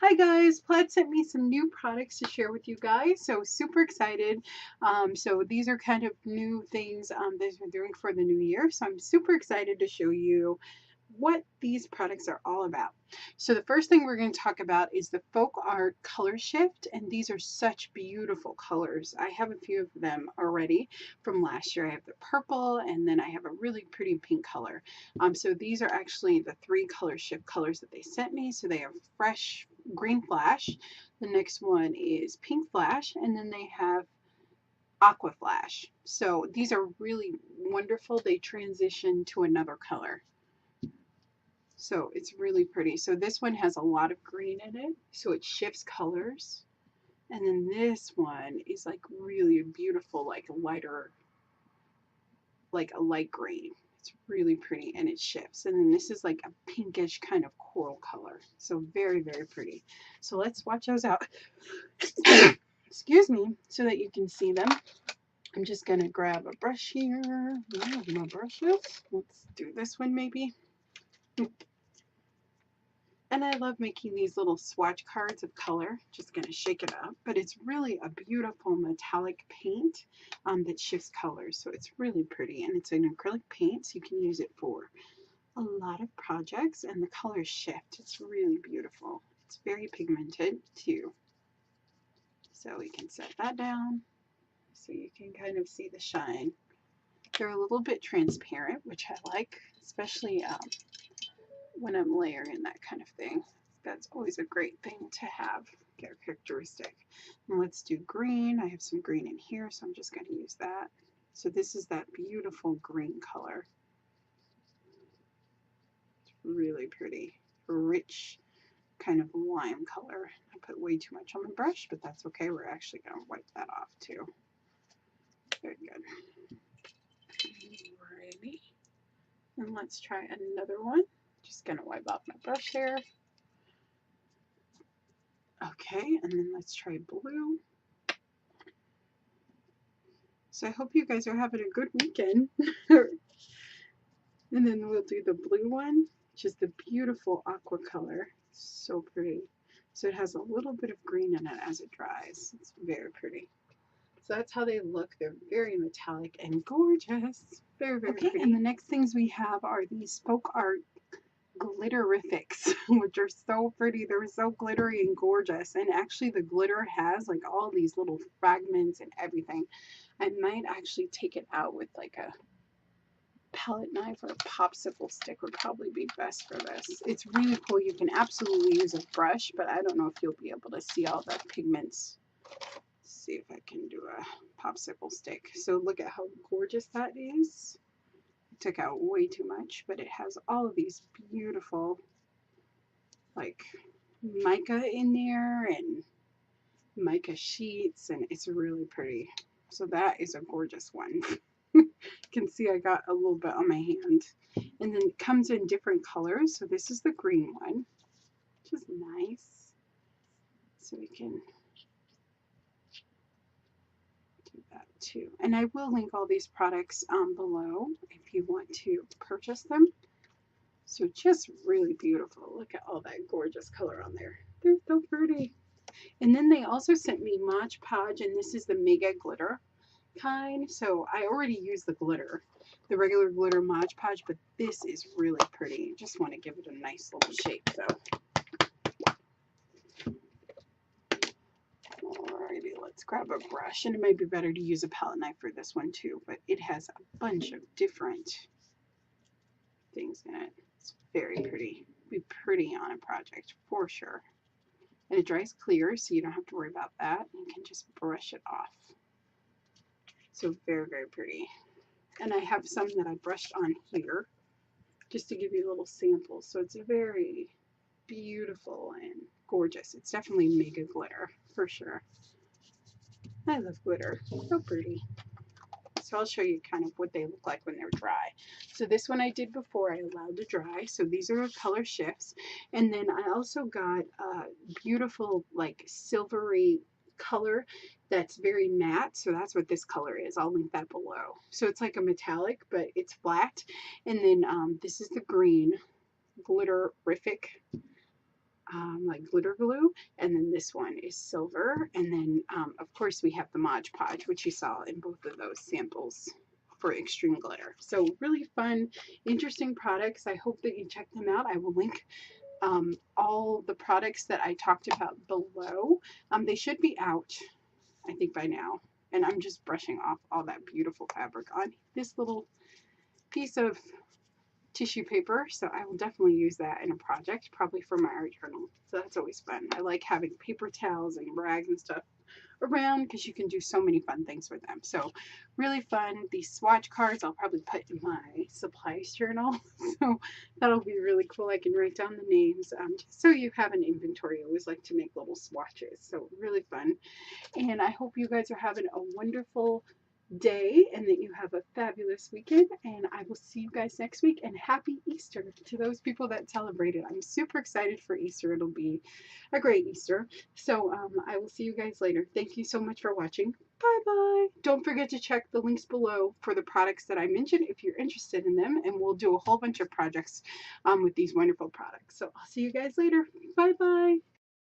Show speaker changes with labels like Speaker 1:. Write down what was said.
Speaker 1: Hi guys, Plaid sent me some new products to share with you guys, so super excited. So these are kind of new things that we're doing for the new year, so I'm super excited to show you what these products are all about. So the first thing we're going to talk about is the Folk Art Color Shift, and these are such beautiful colors. I have a few of them already from last year. I have the purple, and then I have a really pretty pink color. So these are actually the three color shift colors that they sent me. So they have fresh green flash, the next one is pink flash, and then they have aqua flash. So these are really wonderful. They transition to another color. So it's really pretty. So this one has a lot of green in it, so it shifts colors. And then this one is like really beautiful, like lighter, like a light green. It's really pretty and it shifts. And then this is like a pinkish kind of coral color. So very, very pretty. So let's watch those out. Excuse me, so that you can see them. I'm just gonna grab a brush here. My brushes. Let's do this one maybe. And I love making these little swatch cards of color. Just going to shake it up. But it's really a beautiful metallic paint that shifts colors. So it's really pretty. And it's an acrylic paint, so you can use it for a lot of projects. And the colors shift. It's really beautiful. It's very pigmented too. So we can set that down so you can kind of see the shine. They're a little bit transparent, which I like, especially when I'm layering that kind of thing. That's always a great thing to have, get a characteristic. And let's do green. I have some green in here, so I'm just going to use that. So this is that beautiful green color. It's really pretty, rich kind of lime color. I put way too much on the brush, but that's okay. We're actually going to wipe that off too. Very good. Alrighty. And let's try another one. Just going to wipe off my brush here. Okay, and then let's try blue. So I hope you guys are having a good weekend. And then we'll do the blue one, which is the beautiful aqua color. So pretty. So it has a little bit of green in it as it dries. It's very pretty. So that's how they look. They're very metallic and gorgeous. Very, very pretty. And the next things we have are these Folk Art Glitterifics, which are so pretty. They're so glittery and gorgeous. And actually the glitter has like all these little fragments and everything. I might actually take it out with like a palette knife or a popsicle stick would probably be best for this. It's really cool. You can absolutely use a brush, but I don't know if you'll be able to see all the pigments. Let's see if I can do a popsicle stick. So look at how gorgeous that is. I took out way too much, but it has all of these beautiful like mica in there and mica sheets, and it's really pretty. So that is a gorgeous one. You can see I got a little bit on my hand. And then it comes in different colors. So this is the green one, which is nice. So we can do that too. And I will link all these products below if you want to purchase them. So just really beautiful. Look at all that gorgeous color on there. They're so pretty. And then they also sent me Mod Podge, and this is the Mega Glitter kind. So I already used the glitter, the regular glitter Mod Podge, but this is really pretty. Just want to give it a nice little shape though. Alrighty, let's grab a brush, and it might be better to use a palette knife for this one too, but it has a bunch of different things in it. It's very pretty. Be pretty on a project for sure. And it dries clear, so you don't have to worry about that. You can just brush it off. So very, very pretty. And I have some that I brushed on here just to give you a little sample. So it's very beautiful and gorgeous. It's definitely mega glitter for sure. I love glitter. So pretty. So I'll show you kind of what they look like when they're dry. So this one I did before I allowed to dry. So these are color shifts. And then I also got a beautiful like silvery color that's very matte. So that's what this color is. I'll link that below. So it's like a metallic, but it's flat. And then this is the green Glitterific. like glitter glue, and then this one is silver, and then of course we have the Mod Podge, which you saw in both of those samples for extreme glitter. So really fun, interesting products. I hope that you check them out. I will link all the products that I talked about below. They should be out, I think, by now. And I'm just brushing off all that beautiful fabric on this little piece of tissue paper, so I will definitely use that in a project, probably for my art journal. So that's always fun. I like having paper towels and rags and stuff around because you can do so many fun things with them. So really fun. These swatch cards I'll probably put in my supplies journal. So that'll be really cool. I can write down the names just so you have an inventory. I always like to make little swatches. So really fun. And I hope you guys are having a wonderful day and that you have a fabulous weekend, and I will see you guys next week. And happy Easter to those people that celebrate it. I'm super excited for Easter. It'll be a great Easter. So I will see you guys later. Thank you so much for watching. Bye bye. Don't forget to check the links below for the products that I mentioned if you're interested in them, and we'll do a whole bunch of projects with these wonderful products. So I'll see you guys later. Bye bye.